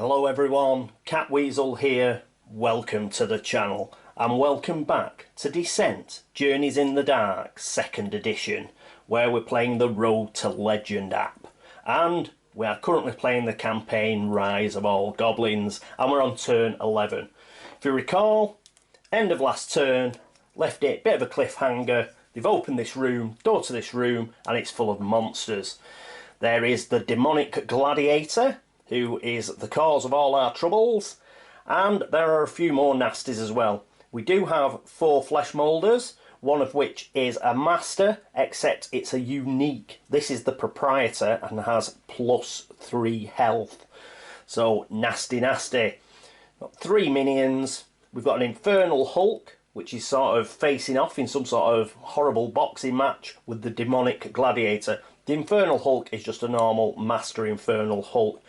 Hello everyone, Catweazle here, welcome to the channel and welcome back to Descent Journeys in the Dark 2nd edition, where we're playing the Road to Legend app, and we are currently playing the campaign Rise of All Goblins and we're on turn 11. If you recall, end of last turn, left it a bit of a cliffhanger. They've opened this room, door to this room, and it's full of monsters. There is the demonic Gladiator, who is the cause of all our troubles, and there are a few more nasties as well. We do have 4 flesh moulders, one of which is a master, except it's a unique. This is the Proprietor and has +3 health. So nasty. Got 3 minions. We've got an Infernal Hulk, which is sort of facing off in some sort of horrible boxing match with the demonic Gladiator. The Infernal Hulk is just a normal Master Infernal Hulk.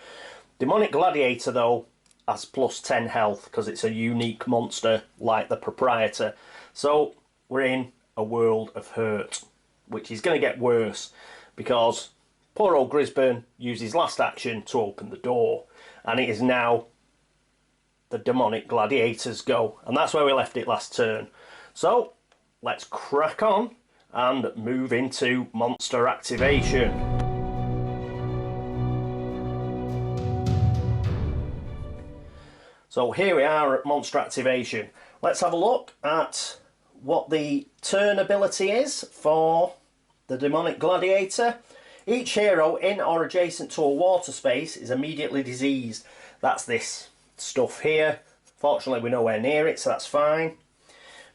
Demonic Gladiator, though, has +10 health because it's a unique monster like the Proprietor. So we're in a world of hurt, which is going to get worse because poor old Grisban used his last action to open the door, and it is now the demonic Gladiator's go, and that's where we left it last turn. So let's crack on and move into monster activation. So here we are at monster activation. Let's have a look at what the turn ability is for the demonic Gladiator. Each hero in or adjacent to a water space is immediately diseased. That's this stuff here. Fortunately we're nowhere near it, so that's fine.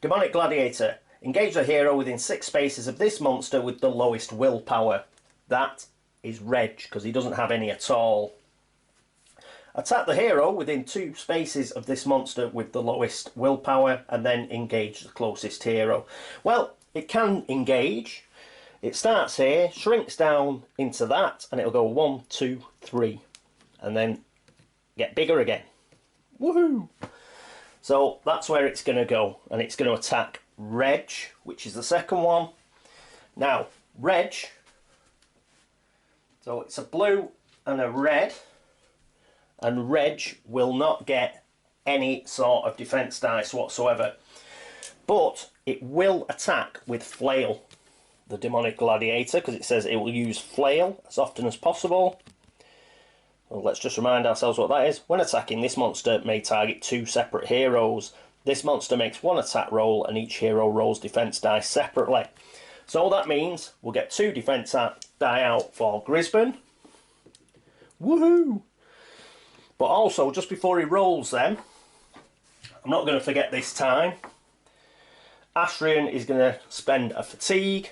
Demonic Gladiator. Engage the hero within 6 spaces of this monster with the lowest willpower. That is Reg, because he doesn't have any at all. Attack the hero within 2 spaces of this monster with the lowest willpower, and then engage the closest hero. Well, it can engage. It starts here, shrinks down into that, and it'll go 1, 2, 3, and then get bigger again. Woohoo! So that's where it's going to go, and it's going to attack Reg, which is the second one. Now, Reg, so it's a blue and a red, and Reg will not get any sort of defense dice whatsoever, but it will attack with flail, the demonic Gladiator, because it says it will use flail as often as possible. Well, let's just remind ourselves what that is. When attacking, this monster may target 2 separate heroes. This monster makes 1 attack roll, and each hero rolls defense dice separately. So that means we'll get 2 defense die out for Grisban. Woohoo! But also, just before he rolls them, I'm not going to forget this time, Ashrian is going to spend a fatigue.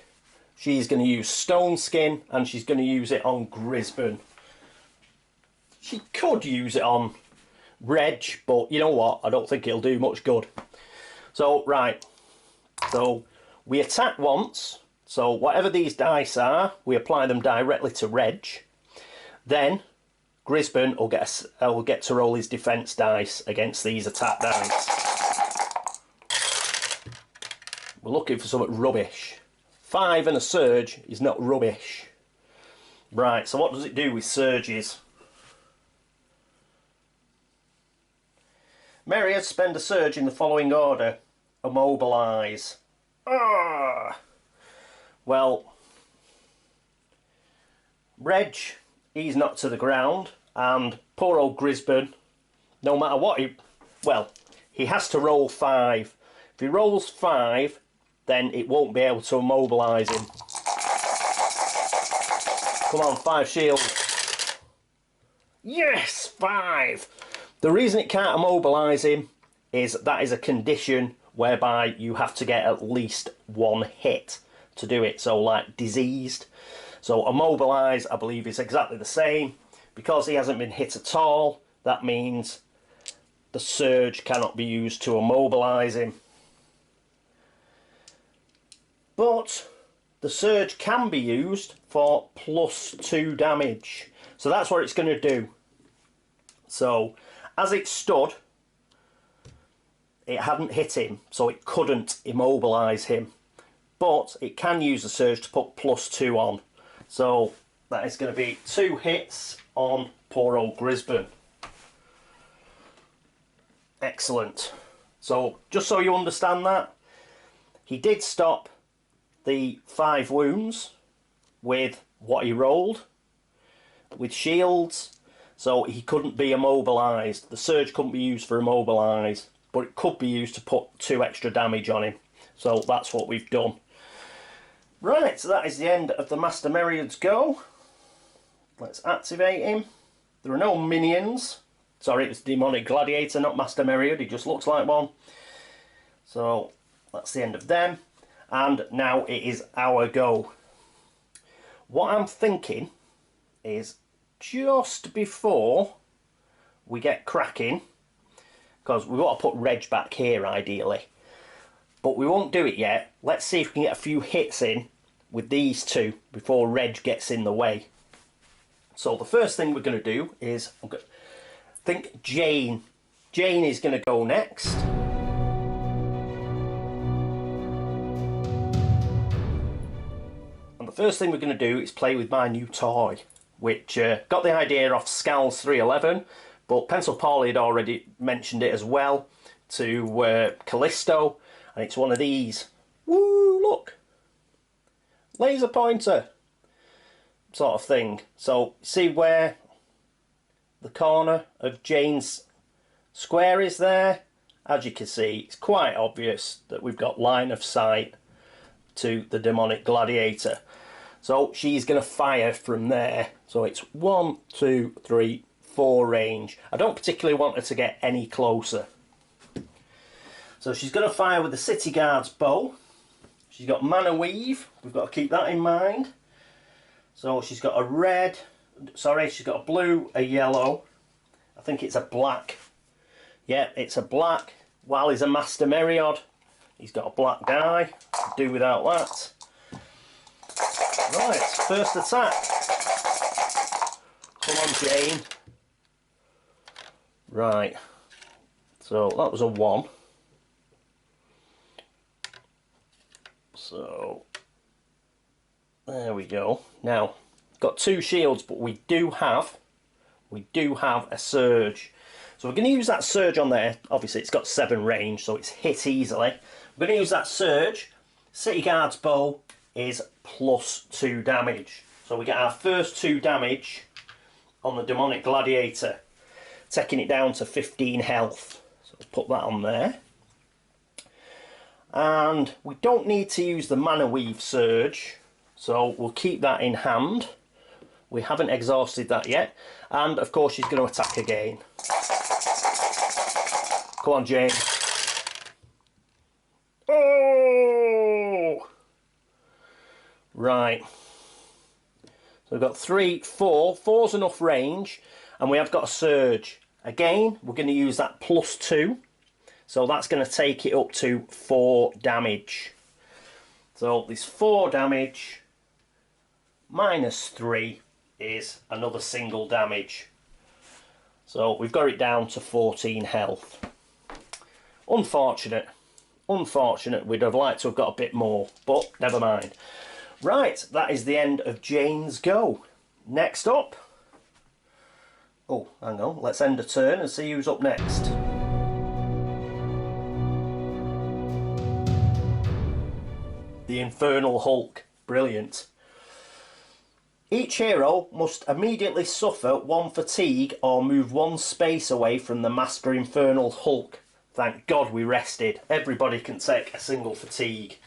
She's going to use Stone Skin, and she's going to use it on Grisban. She could use it on Reg, but you know what? I don't think it'll do much good. So, right. So, we attack once. So, whatever these dice are, we apply them directly to Reg. Then, Grisban will get to roll his defense dice against these attack dice. We're looking for something rubbish. 5 and a surge is not rubbish. Right, so what does it do with surges? Merriod, spend a surge in the following order. Immobilise. Well, Reg, he's knocked to the ground, and poor old Grisban, no matter what he has to roll 5. If he rolls 5, then it won't be able to immobilise him. Come on, 5 shields. Yes, 5! The reason it can't immobilise him is that is a condition whereby you have to get at least 1 hit to do it. So like diseased. So immobilise, I believe, is exactly the same. Because he hasn't been hit at all, that means the surge cannot be used to immobilise him. But the surge can be used for +2 damage. So that's what it's going to do. So as it stood, it hadn't hit him, so it couldn't immobilise him. But it can use the surge to put +2 on. So that is going to be 2 hits on poor old Grisban. Excellent. So, just so you understand that, he did stop the 5 wounds with what he rolled, with shields, so he couldn't be immobilised. The surge couldn't be used for immobilise, but it could be used to put 2 extra damage on him. So that's what we've done. Right, so that is the end of the Master Merriod's go. Let's activate him. There are no minions. Sorry, it's Demonic Gladiator, not Master Merriod. He just looks like one. So that's the end of them. And now it is our go. What I'm thinking is just before we get cracking, because we want to put Reg back here ideally, but we won't do it yet. Let's see if we can get a few hits in with these two before Reg gets in the way. So the first thing we're going to do is, I think Jain. Jain is going to go next. And the first thing we're going to do is play with my new toy, which got the idea off Scals 311, but Pencil Paulie had already mentioned it as well to Callisto, and it's one of these. Woo, look! Laser pointer sort of thing. So, see where the corner of Jain's square is there? As you can see, it's quite obvious that we've got line of sight to the Demonic Gladiator. So she's going to fire from there. So it's 1, 2, 3, 4 range. I don't particularly want her to get any closer. So she's going to fire with the City Guard's bow. She's got Mana Weave. We've got to keep that in mind. So she's got a red, sorry, she's got a blue, a yellow. I think it's a black. Yeah, it's a black. While he's a Master Merriod, he's got a black die. Do without that. Right, first attack. Come on, Jain. Right. So that was a 1. So there we go. Now, got 2 shields, but we do have a surge. So we're going to use that surge on there. Obviously, it's got 7 range, so it's hit easily. We're going to use that surge. City Guard's bow is +2 damage. So we get our first 2 damage on the Demonic Gladiator, taking it down to 15 health. So we'll put that on there. And we don't need to use the Mana Weave surge, so we'll keep that in hand. We haven't exhausted that yet. And of course she's going to attack again. Come on, Jain. Oh! Right. So we've got 3, 4. 4's enough range. And we have got a surge. Again, we're going to use that +2. So that's going to take it up to 4 damage. So this 4 damage -3 is another single damage. So we've got it down to 14 health. Unfortunate. Unfortunate. We'd have liked to have got a bit more, but never mind. Right, that is the end of Jain's go. Next up. Oh, hang on. Let's end a turn and see who's up next. The Infernal Hulk. Brilliant. Each hero must immediately suffer 1 fatigue or move 1 space away from the Master Infernal Hulk. Thank God we rested. Everybody can take a single fatigue.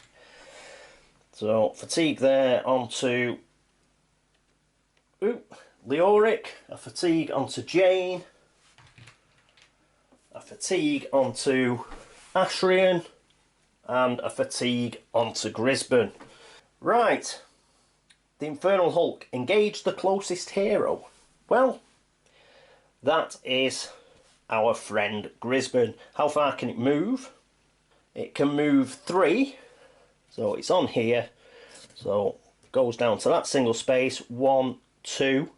So, fatigue there onto Leoric, a fatigue onto Jain, a fatigue onto Ashrian, and a fatigue onto Grisban. Right, the Infernal Hulk, engage the closest hero. Well, that is our friend Grisban. How far can it move? It can move 3, so it's on here, so goes down to that single space. 1, 2,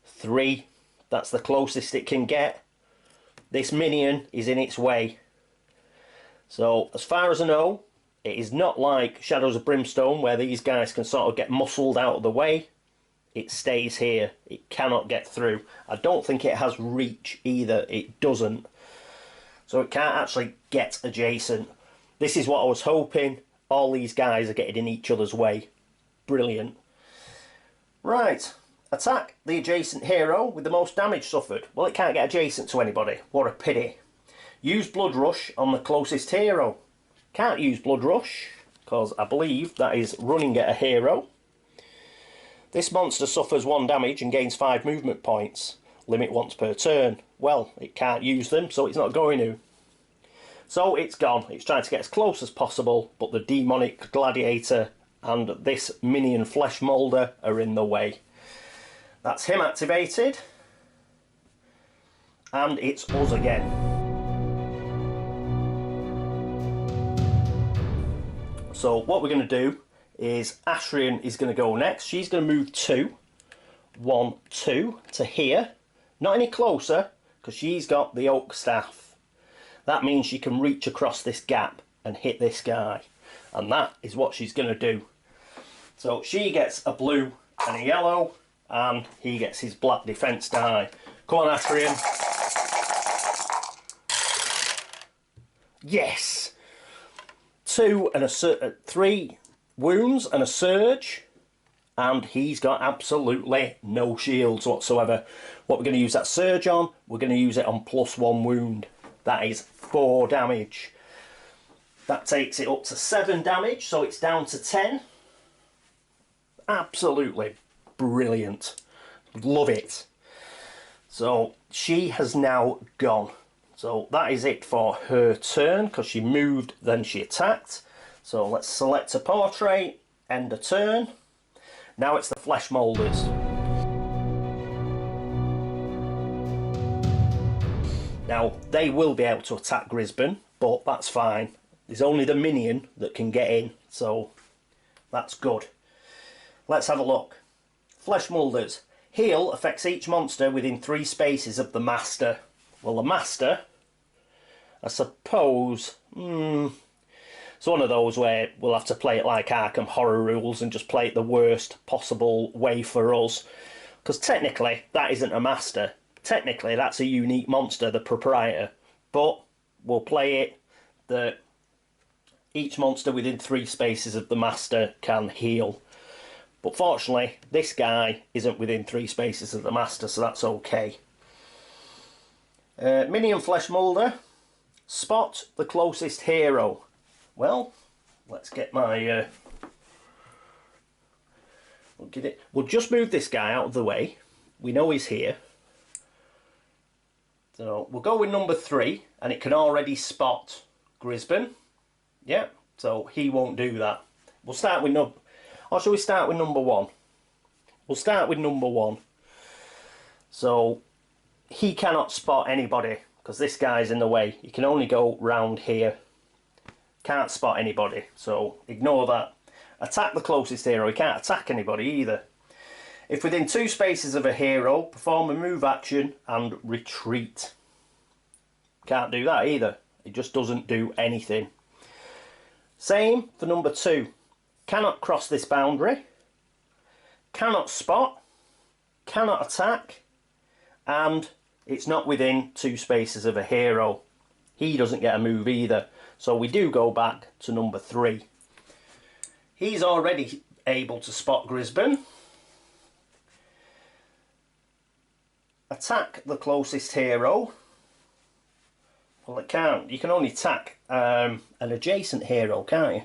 3, that's the closest it can get. This minion is in its way. So as far as I know, it is not like Shadows of Brimstone where these guys can sort of get muscled out of the way. It stays here. It cannot get through. I don't think it has reach either. It doesn't. so it can't actually get adjacent. This is what I was hoping. All these guys are getting in each other's way. Brilliant. Right, attack the adjacent hero with the most damage suffered. Well, it can't get adjacent to anybody. What a pity. Use Blood Rush on the closest hero. Can't use Blood Rush, because I believe that is running at a hero. This monster suffers 1 damage and gains 5 movement points. Limit once per turn. Well, it can't use them, so it's not going to. So it's gone. It's trying to get as close as possible, but the demonic Gladiator and this minion flesh moulder are in the way. That's him activated. And it's us again. So what we're going to do is Ashrian is going to go next. She's going to move 2, 1, 2 to here. Not any closer, because she's got the oak staff. That means she can reach across this gap and hit this guy. And that is what she's going to do. So she gets a blue and a yellow, and he gets his black defense die. Come on, Ashrian. Yes! 2 and 3 wounds and a surge, and he's got absolutely no shields whatsoever. What we're going to use that surge on, we're going to use it on +1 wound. That is 4 damage. That takes it up to 7 damage, so it's down to 10. Absolutely brilliant. Love it. So she has now gone. So that is it for her turn, because she moved, then she attacked. So let's select a portrait, end a turn. Now it's the flesh moulders. Now they will be able to attack Grisban, but that's fine. There's only the minion that can get in, so that's good. Let's have a look. Flesh moulders. Heal affects each monster within 3 spaces of the master. Well, the master, I suppose, it's one of those where we'll have to play it like Arkham Horror rules and just play it the worst possible way for us. Because technically, that isn't a master. Technically, that's a unique monster, the Proprietor. But we'll play it that each monster within 3 spaces of the master can heal. But fortunately, this guy isn't within 3 spaces of the master, so that's okay. Minion Flesh Moulder. Spot the closest hero. Well, let's get my... We'll just move this guy out of the way. We know he's here. So we'll go with number 3, and it can already spot Grisban. Yeah, so he won't do that. We'll start with number... Or shall we start with number 1? We'll start with number 1. So he cannot spot anybody because this guy's in the way. He can only go round here. Can't spot anybody, so ignore that. Attack the closest hero. He can't attack anybody either. If within 2 spaces of a hero, perform a move action and retreat. Can't do that either. It just doesn't do anything. Same for number 2. Cannot cross this boundary. Cannot spot. Cannot attack. And it's not within 2 spaces of a hero. He doesn't get a move either. So we do go back to number 3. He's already able to spot Grisban. Attack the closest hero. Well, it can't. You can only attack an adjacent hero, can't you?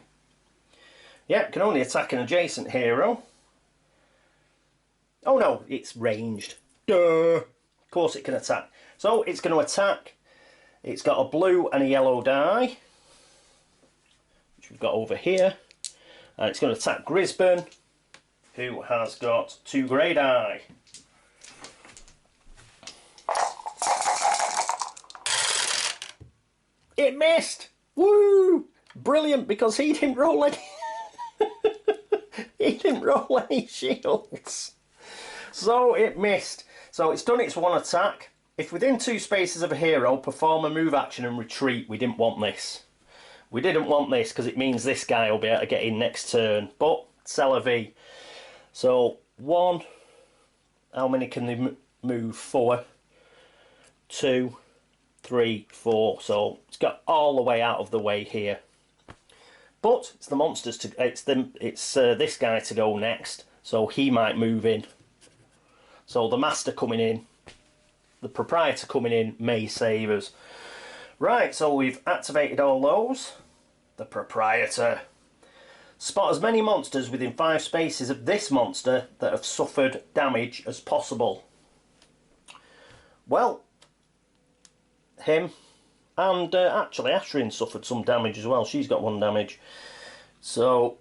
Yeah, it can only attack an adjacent hero. Oh no, it's ranged. Duh! Of course it can attack. So it's going to attack. It's got a blue and a yellow die, which we've got over here. And it's going to attack Grisban, who has got 2 grey die. It missed! Woo! Brilliant, because he didn't roll any... he didn't roll any shields. So it missed. So it's done its 1 attack. If within 2 spaces of a hero, perform a move action and retreat. We didn't want this. We didn't want this because it means this guy will be able to get in next turn. But, c'est la vie. So, 1. How many can they move? 4. 2. 3, 4. So it's got all the way out of the way here. But it's the monsters to it's this guy to go next, so he might move in. So the master coming in, the proprietor coming in may save us. Right, so we've activated all those. The proprietor. Spot as many monsters within 5 spaces of this monster that have suffered damage as possible. Well, him. And actually Ashrian suffered some damage as well. She's got 1 damage. So,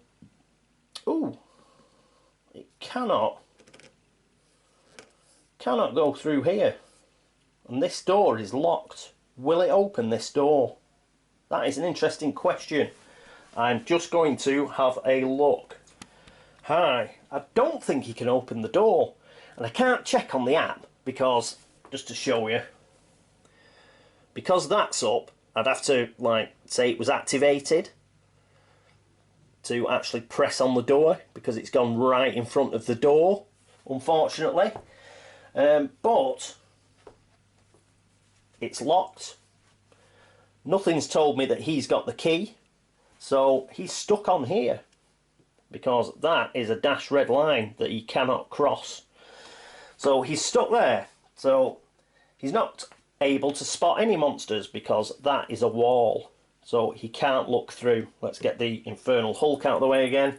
ooh, it cannot go through here. And this door is locked. Will it open this door? That is an interesting question. I'm just going to have a look. Hi, I don't think you can open the door. And I can't check on the app because, just to show you, because that's up, I'd have to, like, say it was activated to actually press on the door, because it's gone right in front of the door, unfortunately. But it's locked. Nothing's told me that he's got the key, so he's stuck on here, because that is a dashed red line that he cannot cross. So he's stuck there. So he's not able to spot any monsters because that is a wall, so he can't look through. Let's get the Infernal Hulk out of the way again.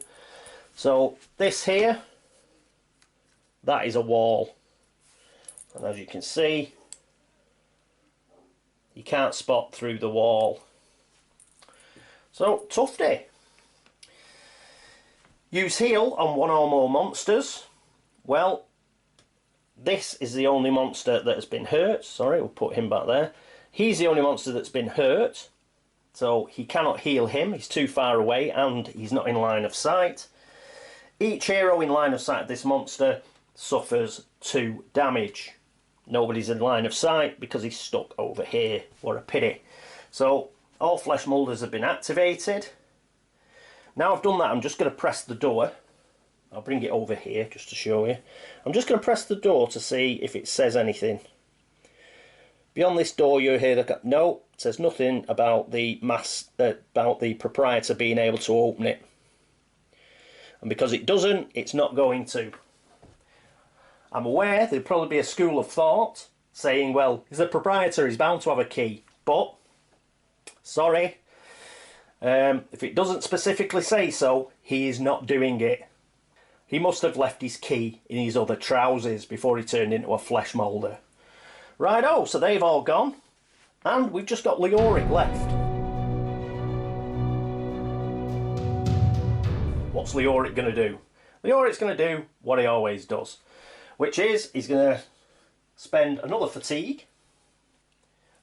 So this here, that is a wall, and as you can see, you can't spot through the wall. So tough day. Use heal on 1 or more monsters. Well, this is the only monster that has been hurt. Sorry, we'll put him back there. He's the only monster that's been hurt. So he cannot heal him. He's too far away and he's not in line of sight. Each hero in line of sight of this monster suffers 2 damage. Nobody's in line of sight because he's stuck over here. What a pity. So all flesh moulders have been activated. Now I've done that, I'm just going to press the door. I'll bring it over here just to show you. I'm just going to press the door to see if it says anything. Beyond this door you hear the... No, it says nothing about the proprietor being able to open it. And because it doesn't, it's not going to. I'm aware there'll probably be a school of thought saying, well, he's a proprietor, he's bound to have a key. But, sorry, if it doesn't specifically say so, he is not doing it. He must have left his key in his other trousers before he turned into a flesh moulder. Righto, so they've all gone. And we've just got Leoric left. What's Leoric going to do? Leoric's going to do what he always does, which is he's going to spend another fatigue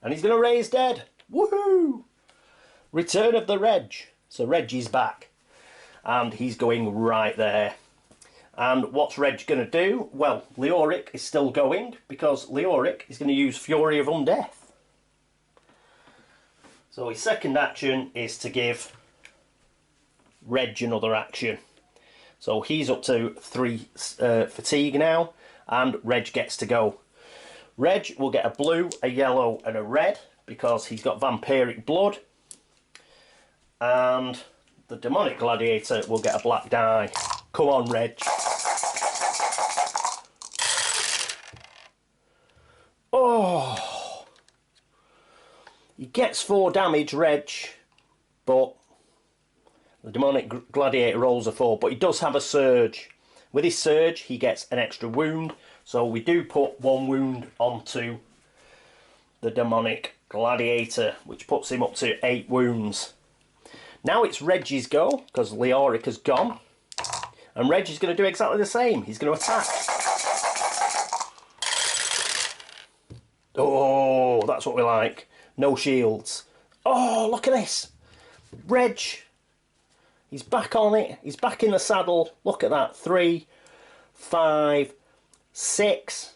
and he's going to raise dead. Woohoo! Return of the Reg. So Reg is back and he's going right there. And what's Reg going to do? Well, Leoric is still going because Leoric is going to use Fury of Undeath. So his second action is to give Reg another action. So he's up to 3 fatigue now, and Reg gets to go. Reg will get a blue, a yellow and a red because he's got vampiric blood. And the demonic gladiator will get a black die. Come on, Reg. Oh! He gets 4 damage, Reg, but the demonic gladiator rolls a 4, but he does have a surge. With his surge, he gets an extra wound, so we do put 1 wound onto the demonic gladiator, which puts him up to 8 wounds. Now it's Reg's go, because Leoric has gone, and Reg is going to do exactly the same. He's going to attack. Oh, that's what we like. No shields. Oh, look at this. Reg, he's back on it. He's back in the saddle. Look at that. 3, 5, 6,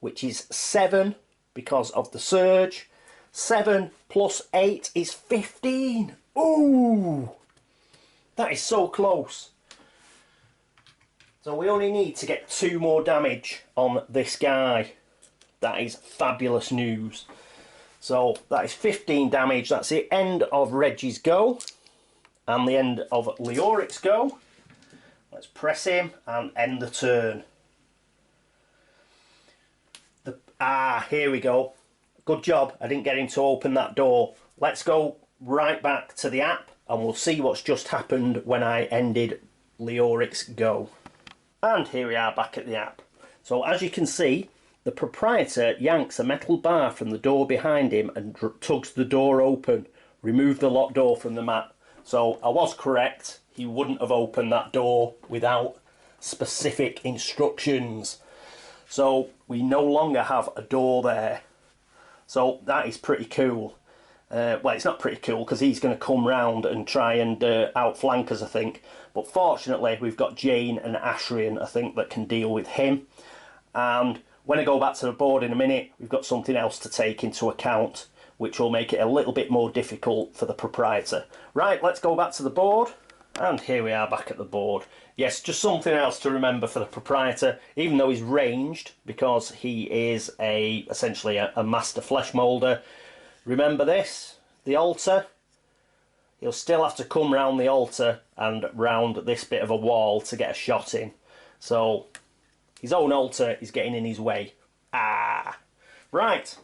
which is 7 because of the surge. 7 plus 8 is 15. Ooh, that is so close. So we only need to get 2 more damage on this guy. That is fabulous news. So that is 15 damage. That's the end of Regis' go and the end of Leoric's go. Let's press him and end the turn. Here we go. Good job, I didn't get him to open that door. Let's go right back to the app and we'll see what's just happened when I ended Leoric's go. And here we are back at the app. So as you can see, the proprietor yanks a metal bar from the door behind him and tugs the door open. Remove the locked door from the map. So I was correct, he wouldn't have opened that door without specific instructions. So we no longer have a door there. So that is pretty cool. Well, it's not pretty cool because he's going to come round and try and outflank us, I think. But fortunately, we've got Jain and Ashrian, I think, that can deal with him. And when I go back to the board in a minute, we've got something else to take into account, which will make it a little bit more difficult for the proprietor. Right, let's go back to the board. And here we are back at the board. Yes, just something else to remember for the proprietor, even though he's ranged, because he is essentially a master flesh moulder. Remember this, the altar, he'll still have to come round the altar and round this bit of a wall to get a shot in. So his own altar is getting in his way. Right.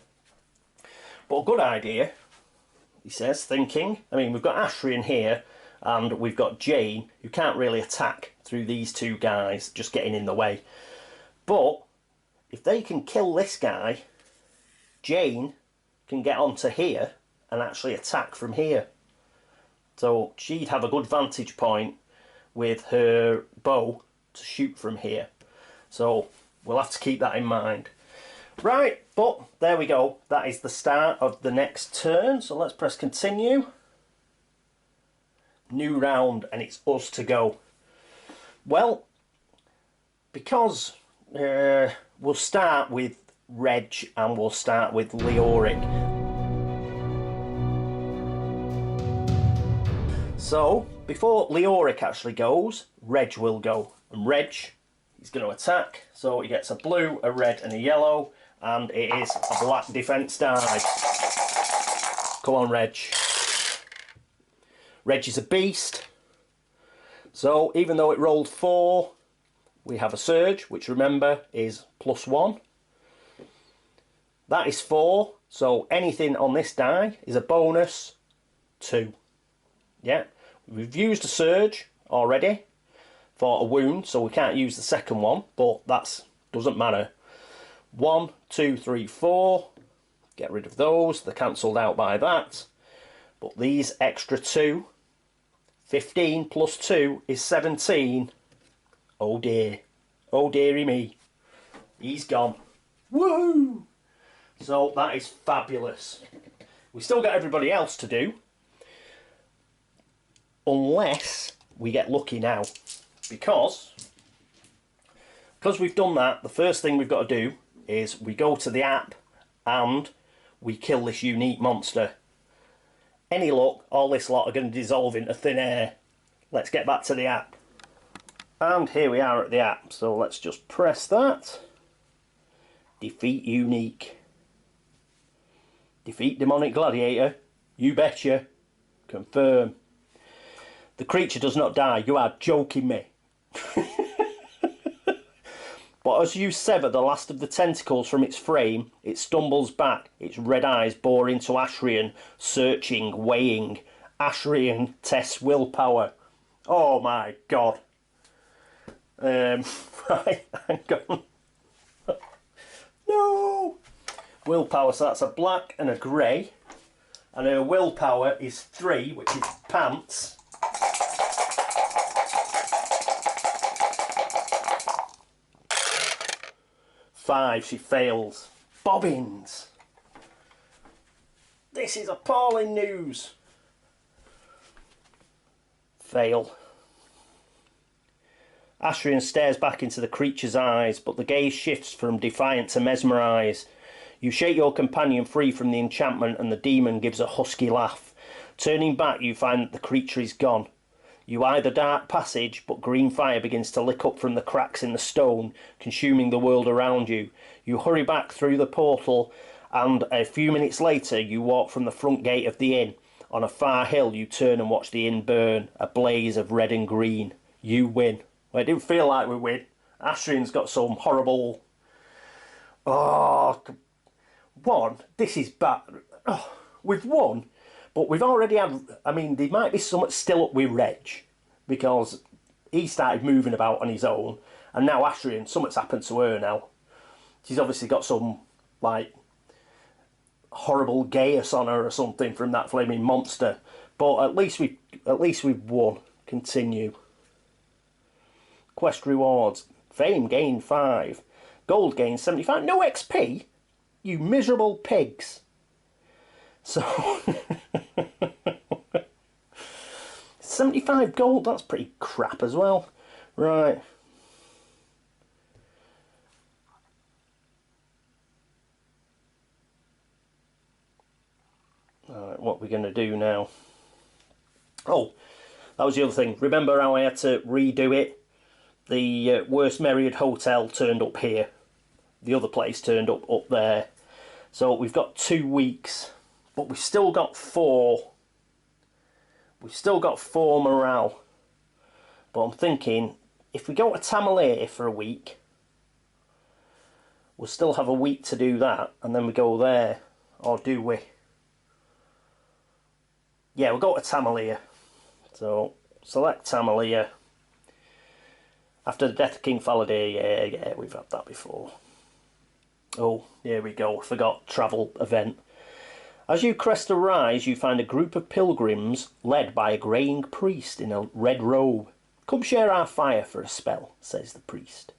But a good idea, he says, thinking. I mean, we've got Ashrian here, and we've got Jain, who can't really attack through these two guys, just getting in the way. But if they can kill this guy, Jain can get onto here and actually attack from here. So she'd have a good vantage point with her bow to shoot from here. So we'll have to keep that in mind. Right, but there we go. That is the start of the next turn. So let's press continue. New round, and it's us to go. Well, because we'll start with Reg and we'll start with Leoric. So before Leoric actually goes, Reg will go. And Reg, he's going to attack. So he gets a blue, a red and a yellow. And it is a black defense die. Come on, Reg. Reg is a beast. So even though it rolled 4, we have a surge, which remember is +1. That is 4. So anything on this die is a bonus 2. Yeah. We've used a surge already for a wound, so we can't use the second one, but that doesn't matter. 1, 2, 3, 4. Get rid of those. They're cancelled out by that. But these extra 2, 15 plus 2 is 17. Oh dear. Oh dearie me. He's gone. Woo! So that is fabulous. We still got everybody else to do. Unless we get lucky now. Because we've done that, the first thing we've got to do is we go to the app and we kill this unique monster. Any luck, all this lot are going to dissolve into thin air. Let's get back to the app. And here we are at the app, so let's just press that. Defeat unique. Defeat demonic gladiator. You betcha. Confirm. The creature does not die. You are joking me. But as you sever the last of the tentacles from its frame, it stumbles back, its red eyes bore into Ashrian, searching, weighing. Ashrian tests willpower. Oh my god. Right, hang on. No! Willpower, so that's a black and a grey. And her willpower is 3, which is pants. Five, she fails. Bobbins! This is appalling news. Fail. Ashrian stares back into the creature's eyes, but the gaze shifts from defiant to mesmerise. You shake your companion free from the enchantment and the demon gives a husky laugh. Turning back, you find that the creature is gone. You eye the dark passage, but green fire begins to lick up from the cracks in the stone, consuming the world around you. You hurry back through the portal and a few minutes later you walk from the front gate of the inn. On a far hill you turn and watch the inn burn, a blaze of red and green. You win. Well, it didn't feel like we win. Ashrian's got some horrible... Oh, one, this is bad. Oh, we've won, but we've already had... I mean, there might be something still up with Reg, because he started moving about on his own, and now Ashrian, something's happened to her now. She's obviously got some, like, horrible gaius on her or something from that flaming monster. But at least we've won. Continue. Quest rewards. Fame gain 5. Gold gain 75. No XP? You miserable pigs. So 75 gold, that's pretty crap as well. Right. Alright, what we're going to do now. Oh, that was the other thing. Remember how I had to redo it? The worst Merriod hotel turned up here. The other place turned up there. So we've got 2 weeks. But we've still got 4. We've still got 4 morale. But I'm thinking, if we go to Tamale for a week, we'll still have a week to do that. And then we go there. Or do we? Yeah, we'll go to Tamale. So, select Tamale. After the death of King Faladir, yeah, we've had that before. Oh, here we go, forgot travel event. As you crest a rise, you find a group of pilgrims led by a greying priest in a red robe. Come share our fire for a spell, says the priest.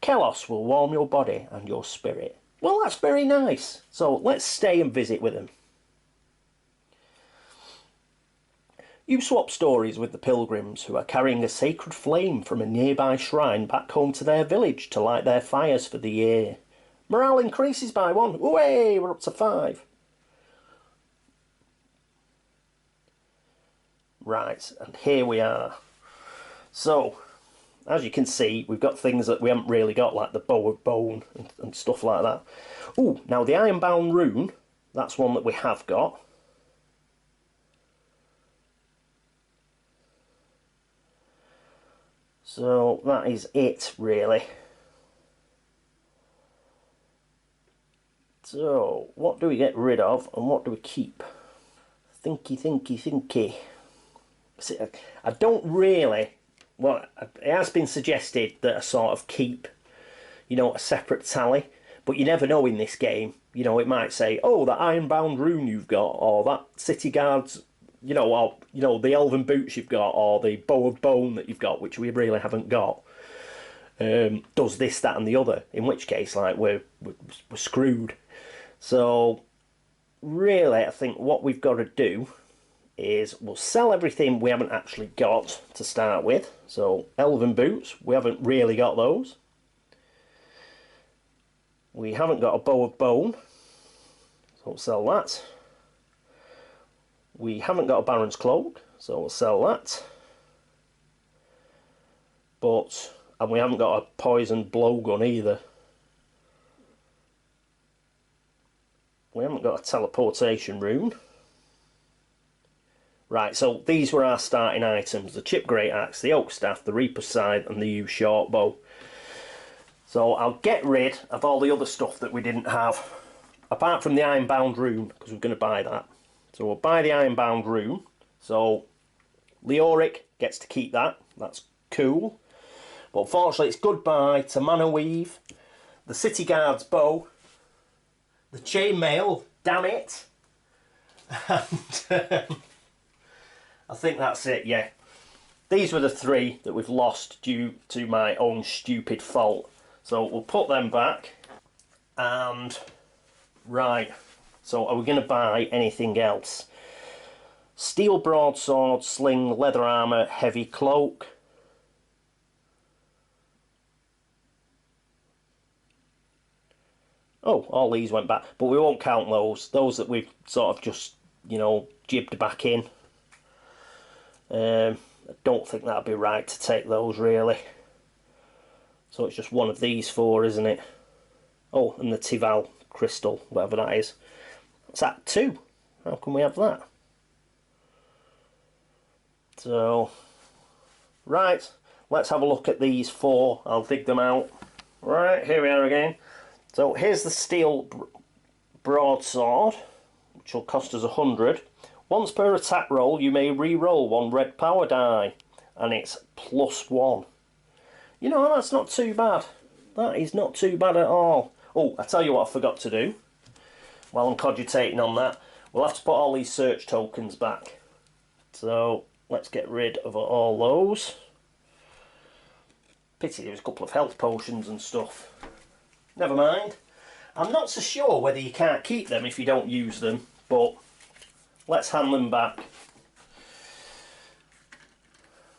Kelos will warm your body and your spirit. Well, that's very nice. So let's stay and visit with him. You swap stories with the pilgrims, who are carrying a sacred flame from a nearby shrine back home to their village to light their fires for the year. Morale increases by 1. Hooray, we're up to 5. Right, and here we are. So, as you can see, we've got things that we haven't really got, like the bow of bone and stuff like that. Ooh, now the ironbound rune, that's one that we have got. So that is it, really. So, what do we get rid of and what do we keep? Thinky. See, I don't really... Well, it has been suggested that I sort of keep, you know, a separate tally. But you never know in this game. You know, it might say, oh, that ironbound rune you've got, or that city guard's... You know, or, you know, the elven boots you've got, or the bow of bone that you've got, which we really haven't got, does this, that, and the other. In which case, like, we're screwed. So, really, I think what we've got to do is we'll sell everything we haven't actually got to start with. So, elven boots, we haven't really got those. We haven't got a bow of bone, so we'll sell that. We haven't got a Baron's Cloak, so we'll sell that. And we haven't got a poisoned blowgun either. We haven't got a teleportation rune. Right, so these were our starting items. The Chip Great Axe, the Oak Staff, the Reaper's Scythe and the Yew Short Bow. So I'll get rid of all the other stuff that we didn't have. Apart from the Ironbound rune, because we're going to buy that. So we'll buy the Ironbound rune. So Leoric gets to keep that. That's cool. But unfortunately it's goodbye to Mana Weave, the City Guard's bow, the chainmail, damn it. And I think that's it, yeah. These were the 3 that we've lost due to my own stupid fault. So we'll put them back. And right. So are we going to buy anything else? Steel broadsword, sling, leather armour, heavy cloak. Oh, all these went back. But we won't count those. Those that we've sort of just, you know, jibbed back in. I don't think that'd be right to take those, really. So it's just one of these 4, isn't it? Oh, and the Tival crystal, whatever that is. What's that? 2. How can we have that? So, right, let's have a look at these 4. I'll dig them out. Right, here we are again. So here's the steel broadsword, which will cost us 100. Once per attack roll, you may re-roll 1 red power die, and it's +1. You know, that's not too bad. That is not too bad at all. Oh, I tell you what I forgot to do while I'm cogitating on that. We'll have to put all these search tokens back. So let's get rid of all those. Pity there's a couple of health potions and stuff. Never mind. I'm not so sure whether you can't keep them if you don't use them, but let's hand them back.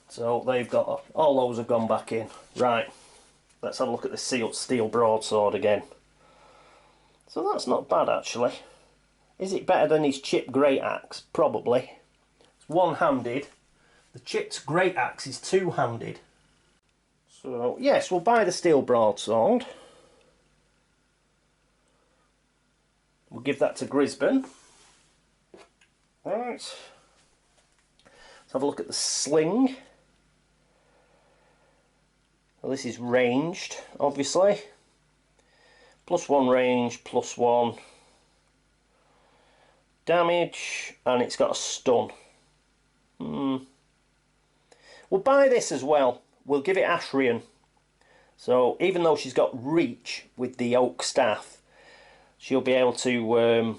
So they've got, all those have gone back in. Right, let's have a look at the steel broadsword again. So that's not bad actually. Is it better than his chipped great axe? Probably. It's one-handed. The chipped great axe is two-handed. So yes, we'll buy the steel broadsword. We'll give that to Grisban. Right. Let's have a look at the sling. Well, this is ranged, obviously. +1 range, +1 damage, and it's got a stun. We'll buy this as well. We'll give it Ashrian. So even though she's got reach with the oak staff, she'll be able to,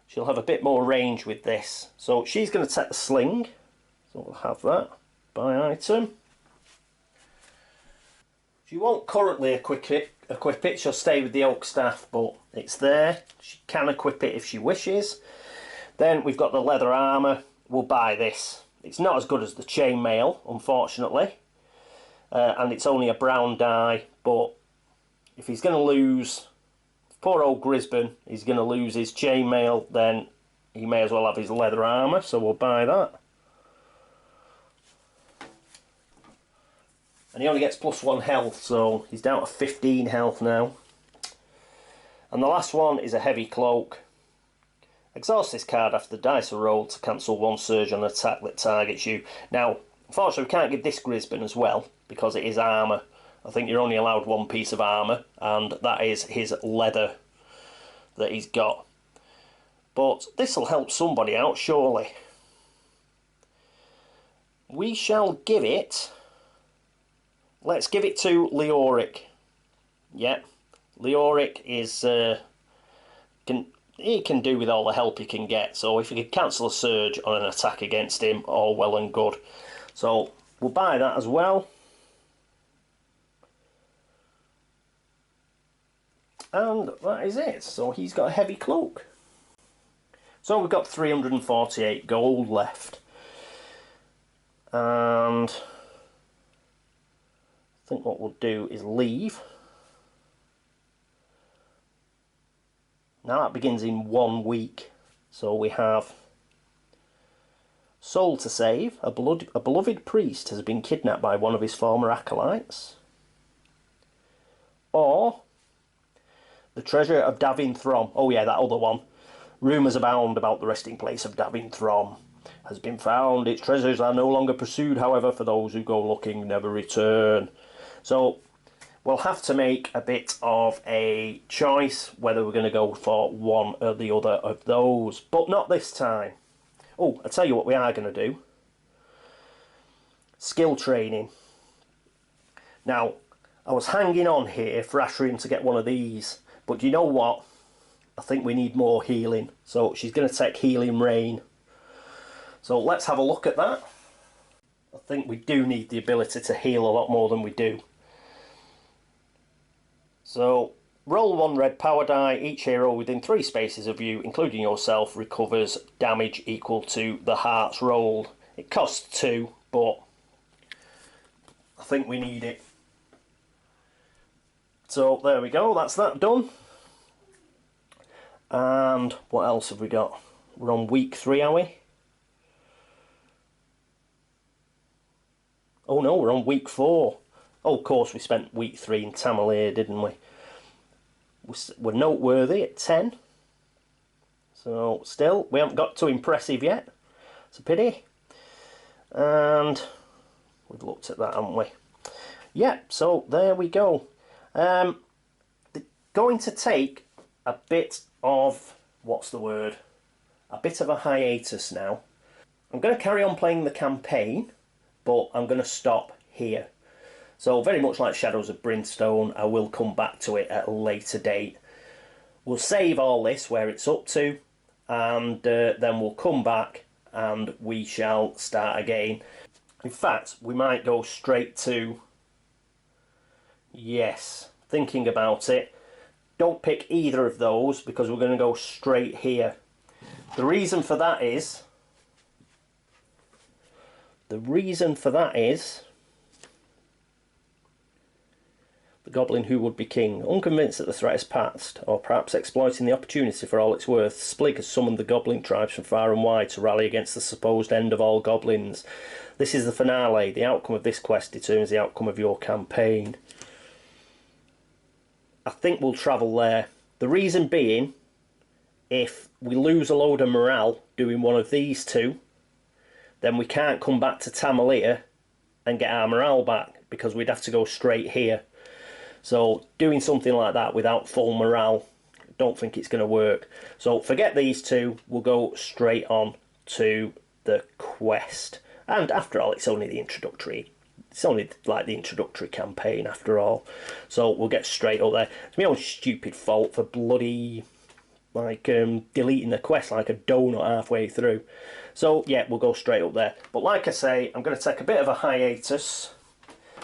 she'll have a bit more range with this. So she's going to take the sling. So we'll have that. Buy item. She won't currently equip it, she'll stay with the oak staff, but it's there. She can equip it if she wishes. Then we've got the leather armour. We'll buy this. It's not as good as the chainmail, unfortunately. And it's only a brown die, but if he's going to lose, poor old Grisban, he's going to lose his chainmail, then he may as well have his leather armour, so we'll buy that. And he only gets +1 health, so he's down to 15 health now. And the last one is a heavy cloak. Exhaust this card after the dice are rolled to cancel 1 surge on an attack that targets you. Now, unfortunately we can't give this Grisban as well, because it is armour. I think you're only allowed 1 piece of armour, and that is his leather that he's got. But this will help somebody out, surely. We shall give it... Let's give it to Leoric. Yeah, Leoric is... he can do with all the help he can get. So if you could cancel a surge on an attack against him, all well and good. So we'll buy that as well. And that is it. So he's got a heavy cloak. So we've got 348 gold left. And I think what we'll do is leave. Now that begins in 1 week. So we have soul to save. A beloved priest has been kidnapped by one of his former acolytes. Or the treasure of Davin Throm. Oh yeah, that other one. Rumours abound about the resting place of Davin Throm has been found. Its treasures are no longer pursued, however, for those who go looking never return. So we'll have to make a bit of a choice whether we're going to go for one or the other of those, but not this time. Oh, I'll tell you what we are going to do. Skill training. Now, I was hanging on here for Ashrian to get one of these, but you know what? I think we need more healing, so she's going to take Healing Rain. So let's have a look at that. I think we do need the ability to heal a lot more than we do. So, roll 1 red power die. Each hero within 3 spaces of you, including yourself, recovers damage equal to the hearts rolled. It costs 2, but I think we need it. So, there we go. That's that done. And what else have we got? We're on week 3, are we? Oh no, we're on week 4. Oh, of course, we spent week 3 in Tamale, didn't we? we're noteworthy at 10. So still, we haven't got too impressive yet. It's a pity. And we've looked at that, haven't we? Yeah, so there we go. Going to take a bit of, what's the word? A bit of a hiatus now. I'm going to carry on playing the campaign, but I'm going to stop here. So very much like Shadows of Brimstone, I will come back to it at a later date. We'll save all this where it's up to, and then we'll come back and we shall start again. In fact, we might go straight to... Yes, thinking about it. Don't pick either of those because we're going to go straight here. The reason for that is... The Goblin Who Would Be King. Unconvinced that the threat has passed, or perhaps exploiting the opportunity for all it's worth, Splig has summoned the Goblin tribes from far and wide to rally against the supposed end of all goblins. This is the finale. The outcome of this quest determines the outcome of your campaign. I think we'll travel there. The reason being, if we lose a load of morale doing one of these two, then we can't come back to Tamalia and get our morale back, because we'd have to go straight here. So doing something like that without full morale, don't think it's going to work. So forget these two, we'll go straight on to the quest. And after all, it's only the introductory. It's only like the introductory campaign after all. So we'll get straight up there. It's my own stupid fault for bloody like deleting the quest like a donut halfway through. So yeah, we'll go straight up there. But like I say, I'm going to take a bit of a hiatus.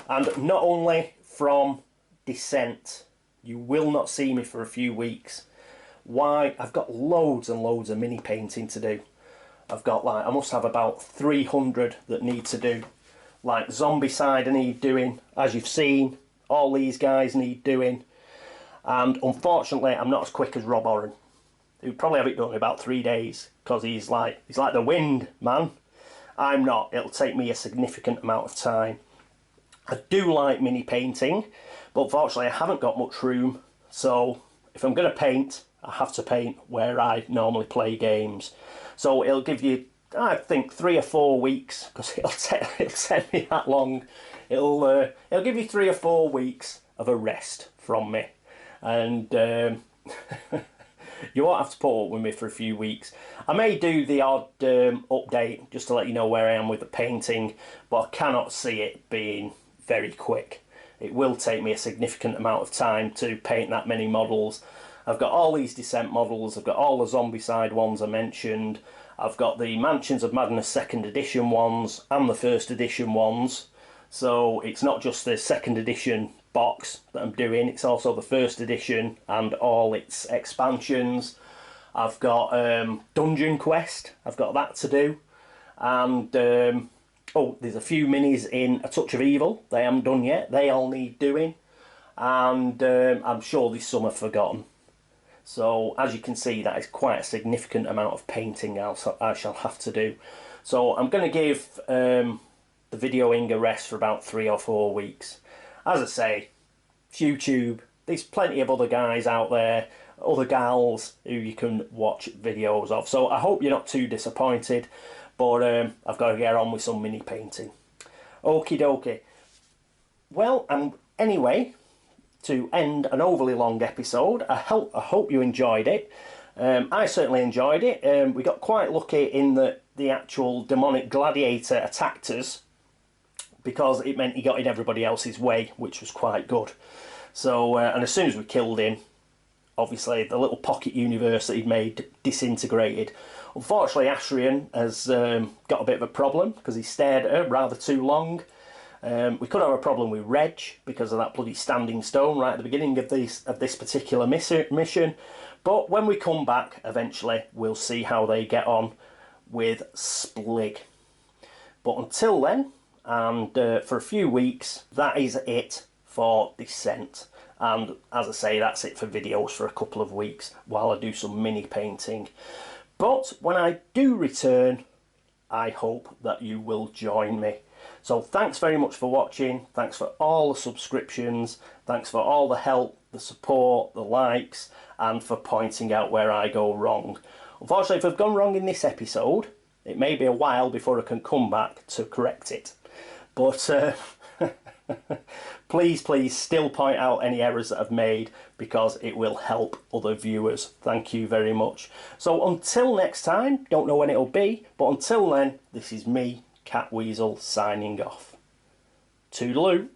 And not only from Descent, you will not see me for a few weeks. Why? I've got loads and loads of mini painting to do. I've got like, I must have about 300 that need to do. Like Zombicide I need doing, as you've seen. All these guys need doing. And unfortunately, I'm not as quick as Rob Oren. He'd probably have it done in about 3 days, because he's like the wind, man. I'm not. It'll take me a significant amount of time. I do like mini painting, but unfortunately I haven't got much room. So if I'm going to paint, I have to paint where I normally play games. So it'll give you, I think, 3 or 4 weeks, because it'll take me that long. It'll give you 3 or 4 weeks of a rest from me, and you won't have to put up with me for a few weeks. I may do the odd update just to let you know where I am with the painting, but I cannot see it being very quick. It will take me a significant amount of time to paint that many models. I've got all these Descent models, I've got all the Zombicide ones I mentioned, I've got the Mansions of Madness 2nd edition ones and the 1st edition ones. So it's not just the 2nd edition box that I'm doing, it's also the 1st edition and all its expansions. I've got Dungeon Quest, I've got that to do, and oh, there's a few minis in A Touch of Evil, they haven't done yet, they all need doing, and I'm sure there's some I've forgotten. So as you can see, that is quite a significant amount of painting I shall have to do. So I'm going to give the videoing a rest for about 3 or 4 weeks. As I say, it's YouTube, there's plenty of other guys out there, other gals who you can watch videos of. So I hope you're not too disappointed, but I've got to get on with some mini painting. Okie dokie. Well, anyway, to end an overly long episode, I hope you enjoyed it. I certainly enjoyed it. We got quite lucky in that the actual demonic gladiator attacked us, because it meant he got in everybody else's way, which was quite good. So, and as soon as we killed him, obviously the little pocket universe that he'd made disintegrated. Unfortunately, Ashrian has got a bit of a problem, because he stared at her rather too long. We could have a problem with Reg, because of that bloody standing stone right at the beginning of this particular mission. But when we come back, eventually, we'll see how they get on with Splig. But until then, and for a few weeks, that is it for Descent. And as I say, that's it for videos for a couple of weeks while I do some mini painting. But when I do return, I hope that you will join me. So thanks very much for watching, thanks for all the subscriptions, thanks for all the help the support, the likes, and for pointing out where I go wrong. Unfortunately, if I've gone wrong in this episode, it may be a while before I can come back to correct it. But please still point out any errors that I've made, because it will help other viewers. Thank you very much. So until next time, don't know when it'll be, but until then, this is me, Catweazle, signing off. Toodaloo.